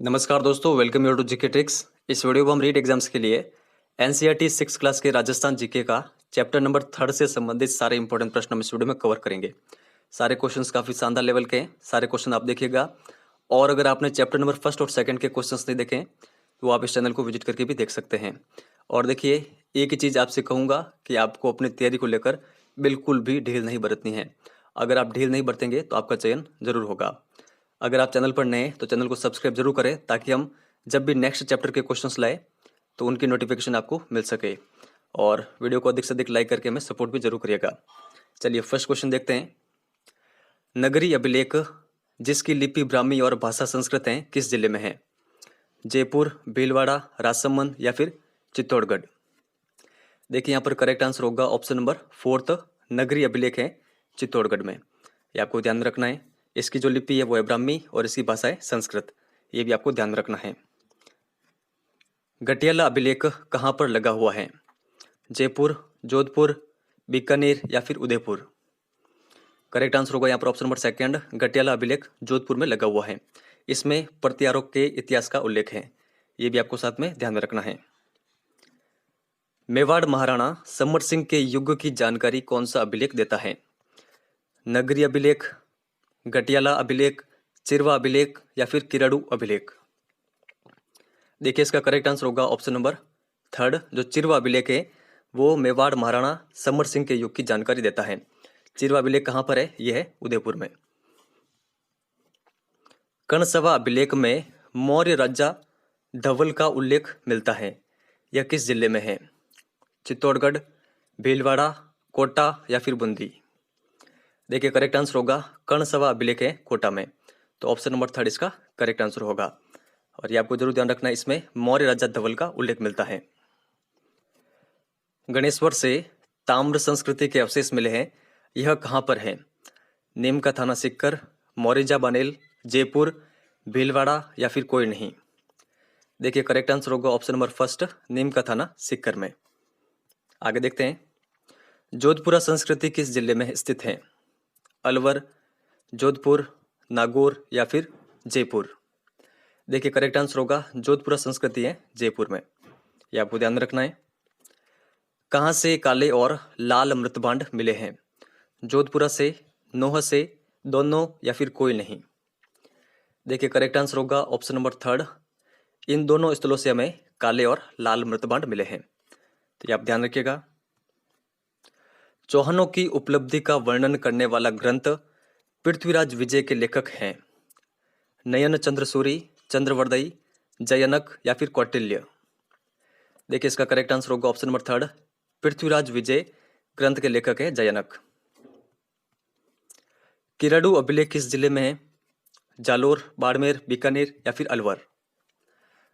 नमस्कार दोस्तों, welcome you to GK tricks. इस वीडियो को हम रीड एग्जाम्स के लिए एनसीईआरटी 6 क्लास के राजस्थान जीके का चैप्टर नंबर 3 से संबंधित सारे इंपॉर्टेंट प्रश्न हम इस वीडियो में कवर करेंगे। सारे क्वेश्चंस काफ़ी शानदार लेवल के हैं, सारे क्वेश्चन आप देखिएगा। और अगर आपने चैप्टर नंबर 1 और 2 के क्वेश्चंस नहीं देखे तो आप इस चैनल को विजिट करके भी देख सकते हैं। और देखिए, एक ही चीज़ आपसे कहूँगा कि आपको अपनी तैयारी को लेकर बिल्कुल भी ढील नहीं बरतनी है। अगर आप ढील नहीं बरतेंगे तो आपका चयन जरूर होगा। अगर आप चैनल पर नए हैं तो चैनल को सब्सक्राइब जरूर करें, ताकि हम जब भी नेक्स्ट चैप्टर के क्वेश्चंस लाए तो उनकी नोटिफिकेशन आपको मिल सके। और वीडियो को अधिक से अधिक लाइक करके हमें सपोर्ट भी जरूर करिएगा। चलिए फर्स्ट क्वेश्चन देखते हैं। नगरी अभिलेख जिसकी लिपि ब्राह्मी और भाषा संस्कृत है किस जिले में है? जयपुर, भीलवाड़ा, राजसमंद या फिर चित्तौड़गढ़? देखिए यहाँ पर करेक्ट आंसर होगा ऑप्शन नंबर 4, नगरी अभिलेख है चित्तौड़गढ़ में। ये आपको ध्यान रखना है। इसकी जो लिपि है वो है ब्राह्मी और इसकी भाषा है संस्कृत। ये भी आपको ध्यान रखना है। गटियाला अभिलेख कहाँ पर लगा हुआ है? जयपुर, जोधपुर, बीकानेर या फिर उदयपुर? करेक्ट आंसर होगा यहाँ पर ऑप्शन नंबर 2, गटियाला अभिलेख जोधपुर में लगा हुआ है। इसमें प्रत्यारोप के इतिहास का उल्लेख है। ये भी आपको साथ में ध्यान में रखना है। मेवाड़ महाराणा समर सिंह के युग की जानकारी कौन सा अभिलेख देता है? नगरी अभिलेख, गटियाला अभिलेख, चिरवा अभिलेख या फिर किराड़ू अभिलेख? देखिए इसका करेक्ट आंसर होगा ऑप्शन नंबर 3, जो चिरवा अभिलेख है वो मेवाड़ महाराणा समर सिंह के युग की जानकारी देता है। चिरवा अभिलेख कहाँ पर है? यह है उदयपुर में। कणसवा अभिलेख में मौर्य राजा धवल का उल्लेख मिलता है। यह किस जिले में है? चित्तौड़गढ़, भीलवाड़ा, कोटा या फिर बूंदी? देखिए करेक्ट आंसर होगा कणसवा अभिलेख है कोटा में। तो ऑप्शन नंबर 3 इसका करेक्ट आंसर होगा। और ये आपको जरूर ध्यान रखना है, इसमें मौर्य राजा धवल का उल्लेख मिलता है। गणेश्वर से ताम्र संस्कृति के अवशेष मिले हैं। यह कहाँ पर है? नीम का थाना सिक्कर, मोरिजा बनेल, जयपुर, भीलवाड़ा या फिर कोई नहीं? देखिए करेक्ट आंसर होगा ऑप्शन नंबर 1, नीम का थाना सिक्कर में। आगे देखते हैं। जोधपुरा संस्कृति किस जिले में स्थित है? अलवर, जोधपुर, नागौर या फिर जयपुर? देखिए करेक्ट आंसर होगा जोधपुरा संस्कृति है जयपुर में। ये आपको ध्यान रखना है। कहाँ से काले और लाल मृतभांड मिले हैं? जोधपुरा से, नोह से, दोनों या फिर कोई नहीं? देखिए करेक्ट आंसर होगा ऑप्शन नंबर 3, इन दोनों स्थलों से हमें काले और लाल मृतभांड मिले हैं। तो ये आप ध्यान रखिएगा। चौहानों की उपलब्धि का वर्णन करने वाला ग्रंथ पृथ्वीराज विजय के लेखक हैं? नयन चंद्र सूरी, चंद्रवर्दई, जयनक या फिर कौटिल्य? देखिए इसका करेक्ट आंसर होगा ऑप्शन नंबर 3, पृथ्वीराज विजय ग्रंथ के लेखक है जयनक। किराड़ू अभिलेख किस जिले में है? जालोर, बाड़मेर, बीकानेर या फिर अलवर?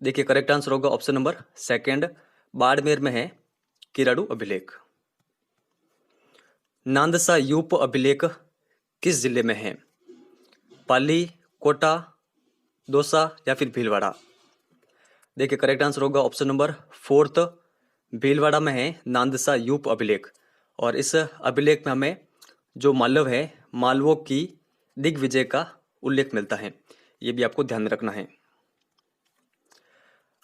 देखिए करेक्ट आंसर होगा ऑप्शन नंबर 2, बाड़मेर में है किराड़ू अभिलेख। नांदसा यूप अभिलेख किस जिले में है? पाली, कोटा, दौसा या फिर भीलवाड़ा? देखिए करेक्ट आंसर होगा ऑप्शन नंबर 4, भीलवाड़ा में है नांदसा यूप अभिलेख। और इस अभिलेख में हमें जो मालव है, मालवों की दिग्विजय का उल्लेख मिलता है। ये भी आपको ध्यान में रखना है।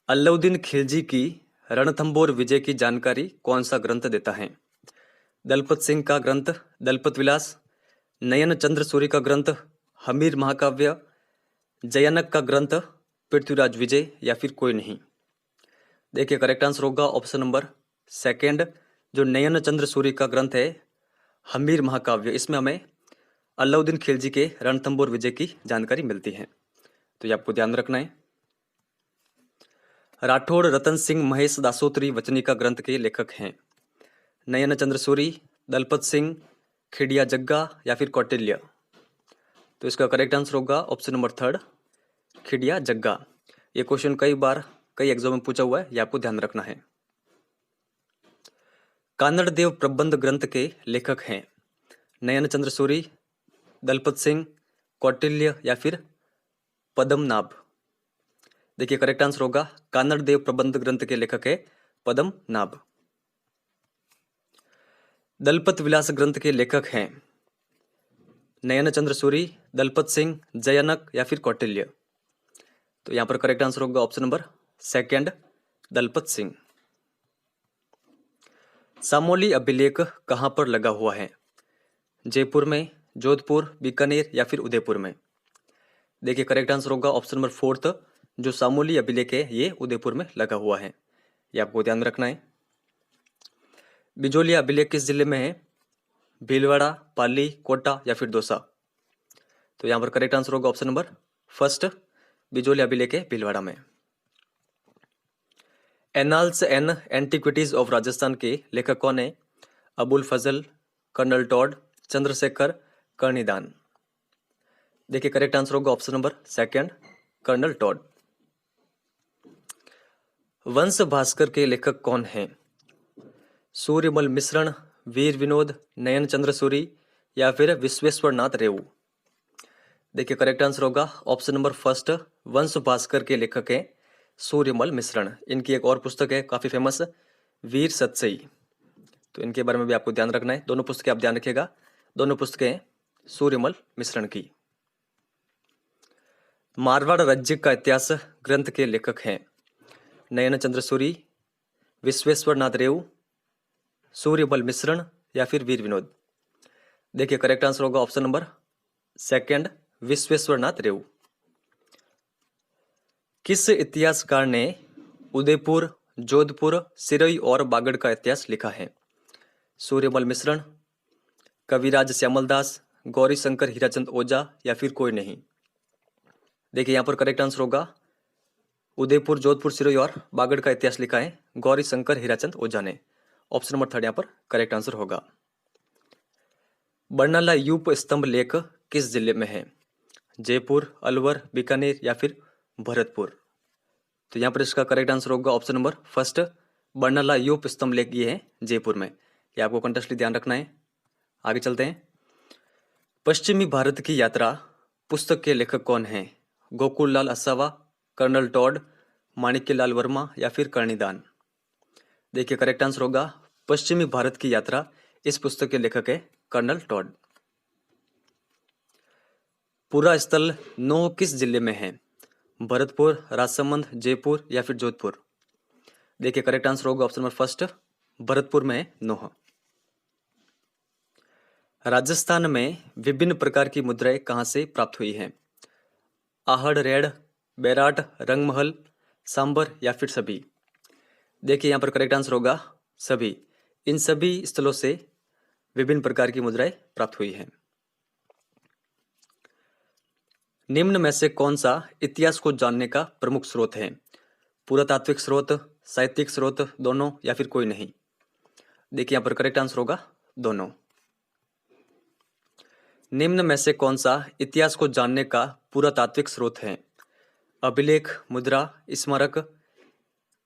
अलाउद्दीन खिलजी की रणथंबोर विजय की जानकारी कौन सा ग्रंथ देता है? दलपत सिंह का ग्रंथ दलपत विलास, नयन चंद्र सूरी का ग्रंथ हमीर महाकाव्य, जयनक का ग्रंथ पृथ्वीराज विजय या फिर कोई नहीं? देखिए करेक्ट आंसर होगा ऑप्शन नंबर 2, जो नयन चंद्र सूरी का ग्रंथ है हमीर महाकाव्य। इसमें हमें अलाउद्दीन खिलजी के रणथंबोर विजय की जानकारी मिलती है। तो ये आपको ध्यान रखना है। राठौड़ रतन सिंह महेश दासोत्री वचनी का ग्रंथ के लेखक हैं? नयन चंद्र सूरी, दलपत सिंह, खिड़िया जग्गा या फिर कौटिल्य? तो इसका करेक्ट आंसर होगा ऑप्शन नंबर 3, खिड़िया जग्गा। ये क्वेश्चन कई बार कई एग्जाम में पूछा हुआ है, ये आपको ध्यान रखना है। कानड़ देव प्रबंध ग्रंथ के लेखक हैं? नयन चंद्र सूरी, दलपत सिंह, कौटिल्य या फिर पद्मनाभ? देखिए करेक्ट आंसर होगा कानड़ देव प्रबंध ग्रंथ के लेखक है पद्मनाभ। दलपत विलास ग्रंथ के लेखक हैं? नयन चंद्र सूरी, दलपत सिंह, जयनक या फिर कौटिल्य? तो यहाँ पर करेक्ट आंसर होगा option number second, Dalpat Singh. Samoli अभिलेख कहाँ पर लगा हुआ है? जयपुर में, जोधपुर, बीकानेर या फिर उदयपुर में? देखिए करेक्ट आंसर होगा ऑप्शन नंबर फोर्थ, जो सामोली अभिलेख है ये उदयपुर में लगा हुआ है, ये आपको ध्यान में रखना है। बिजोलिया अभिलेख किस जिले में है? भीलवाड़ा, पाली, कोटा या फिर दौसा? तो यहाँ पर करेक्ट आंसर होगा ऑप्शन नंबर फर्स्ट, बिजोलिया अभिलेख है भीलवाड़ा में। Annals and antiquities of Rajasthan के लेखक कौन है? Abul Fazal, colonel Tod, Chandrashekhar, Karnidan? देखिए करेक्ट आंसर होगा option number second, colonel Tod. Vansh Bhaskar के लेखक कौन हैं? सूर्यमल मिश्रण, वीर विनोद, नयन चंद्र सूरी या फिर विश्वेश्वर नाथ रेऊ? देखिए करेक्ट आंसर होगा ऑप्शन नंबर फर्स्ट, वंश भास्कर के लेखक हैं सूर्यमल मिश्रण। इनकी एक और पुस्तक है काफी फेमस, वीर सतसई, तो इनके बारे में भी आपको ध्यान रखना है। दोनों पुस्तकें आप ध्यान रखिएगा, दोनों पुस्तकें सूर्यमल मिश्रण की। मारवाड़ राज्य का इतिहास ग्रंथ के लेखक हैं नयन चंद्र सूरी, विश्वेश्वर नाथ रेऊ, सूर्यमल मिश्रण या फिर वीर विनोद? देखिए करेक्ट आंसर होगा ऑप्शन नंबर सेकंड, विश्वेश्वर नाथ रेऊ। किस इतिहासकार ने उदयपुर, जोधपुर, सिरोही और बागड़ का इतिहास लिखा है? सूर्यमल मिश्रण, कविराज श्यामलदास, गौरी शंकर हीराचंद ओझा या फिर कोई नहीं? देखिए यहाँ पर करेक्ट आंसर होगा उदयपुर, जोधपुर, सिरोही और बागड़ का इतिहास लिखा है गौरी शंकर हीराचंद ओझा ने। ऑप्शन नंबर थर्ड यहाँ पर करेक्ट आंसर होगा। बरनाला यूप स्तंभ लेख किस जिले में है? जयपुर, अलवर, बीकानेर या फिर भरतपुर? तो यहाँ पर इसका करेक्ट आंसर होगा ऑप्शन नंबर फर्स्ट, बरनाला यूप स्तंभ लेख ये है जयपुर में, ये आपको कंटेस्टली ध्यान रखना है। आगे चलते हैं। पश्चिमी भारत की यात्रा पुस्तक के लेखक कौन हैं? गोकुल लाल असावा, कर्नल टॉड, माणिक्यलाल वर्मा या फिर कर्णिदान? देखिए करेक्ट आंसर होगा पश्चिमी भारत की यात्रा, इस पुस्तक के लेखक है कर्नल टॉड। पूरा स्थल नोह किस जिले में है? भरतपुर, राजसमंद, जयपुर या फिर जोधपुर? देखिए करेक्ट आंसर होगा ऑप्शन नंबर फर्स्ट, भरतपुर में है नोह। राजस्थान में विभिन्न प्रकार की मुद्राएं कहां से प्राप्त हुई हैं? आहड़, रेड, बैराट, रंगमहल, सांबर या फिर सभी? देखिए यहाँ पर करेक्ट आंसर होगा सभी। इन सभी स्थलों से विभिन्न प्रकार की मुद्राएं प्राप्त हुई हैं। निम्न में से कौन सा इतिहास को जानने का प्रमुख स्रोत है? पुरातात्विक स्रोत, साहित्यिक स्रोत, दोनों या फिर कोई नहीं? देखिए यहाँ पर करेक्ट आंसर होगा दोनों। निम्न में से कौन सा इतिहास को जानने का पुरातात्विक स्रोत है? अभिलेख, मुद्रा, स्मारक,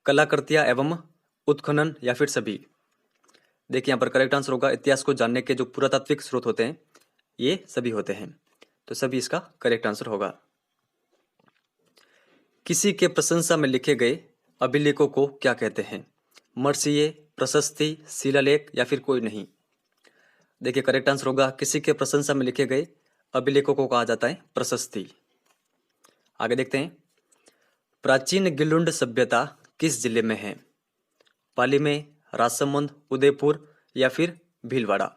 कलाकृतियां एवं उत्खनन या फिर सभी? देखिए यहाँ पर करेक्ट आंसर होगा इतिहास को जानने के जो पुरातात्विक स्रोत होते हैं ये सभी होते हैं, तो सभी इसका करेक्ट आंसर होगा। किसी के प्रशंसा में लिखे गए अभिलेखों को क्या कहते हैं? मर्सिये, प्रशस्ति, शिलालेख या फिर कोई नहीं? देखिए करेक्ट आंसर होगा किसी के प्रशंसा में लिखे गए अभिलेखों को कहा जाता है प्रशस्ति। आगे देखते हैं। प्राचीन गिलुंड सभ्यता किस जिले में है? पाली में, राजसमंद, उदयपुर या फिर भीलवाड़ा?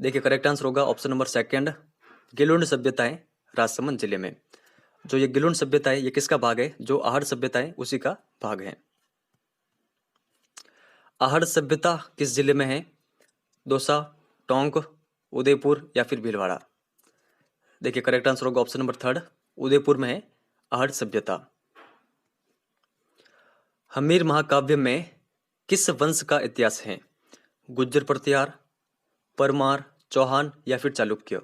देखिए करेक्ट आंसर होगा ऑप्शन नंबर सेकंड, गिलुंड सभ्यता है राजसमंद जिले में। जो ये गिलुंड सभ्यता है ये किसका भाग है? जो आहड़ सभ्यता है उसी का भाग है। आहड़ सभ्यता किस जिले में है? दौसा, टोंक, उदयपुर या फिर भीलवाड़ा? देखिए करेक्ट आंसर होगा ऑप्शन नंबर थर्ड, उदयपुर में है आहड़ सभ्यता। हमीर महाकाव्य में किस वंश का इतिहास है? गुज्जर प्रतिहार, परमार, चौहान या फिर चालुक्य?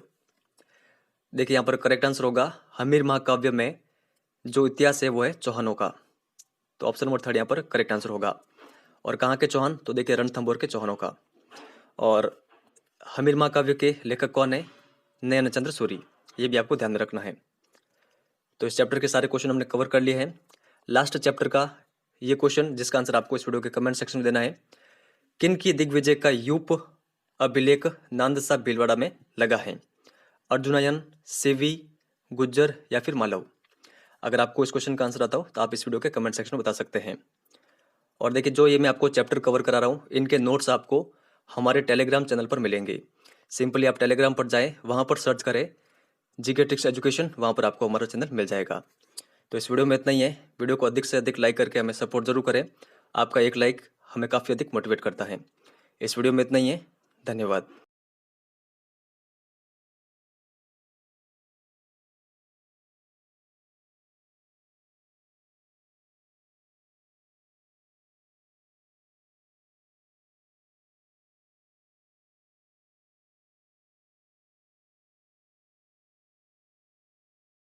देखिए यहाँ पर करेक्ट आंसर होगा हमीर महाकाव्य में जो इतिहास है वो है चौहानों का, तो ऑप्शन नंबर थर्ड यहाँ पर करेक्ट आंसर होगा। और कहाँ के चौहान? तो देखिए रणथंभौर के चौहानों का। और हमीर महाकाव्य के लेखक कौन है? नयन चंद्र सूरी, ये भी आपको ध्यान में रखना है। तो इस चैप्टर के सारे क्वेश्चन हमने कवर कर लिए हैं। लास्ट चैप्टर का ये क्वेश्चन जिसका आंसर आपको इस वीडियो के कमेंट सेक्शन में देना है। किन की दिग्विजय का यूप अभिलेख नांदसा भीलवाड़ा में लगा है? अर्जुनयन, सेवी, गुज्जर या फिर मालव? अगर आपको इस क्वेश्चन का आंसर आता हो तो आप इस वीडियो के कमेंट सेक्शन में बता सकते हैं। और देखिए, जो ये मैं आपको चैप्टर कवर करा रहा हूँ, इनके नोट्स आपको हमारे टेलीग्राम चैनल पर मिलेंगे। सिंपली आप टेलीग्राम पर जाएँ, वहाँ पर सर्च करें जीके ट्रिक्स एजुकेशन, वहाँ पर आपको हमारा चैनल मिल जाएगा। तो इस वीडियो में इतना ही है। वीडियो को अधिक से अधिक लाइक करके हमें सपोर्ट जरूर करें। आपका एक लाइक हमें काफ़ी अधिक मोटिवेट करता है। इस वीडियो में इतना ही है। धन्यवाद।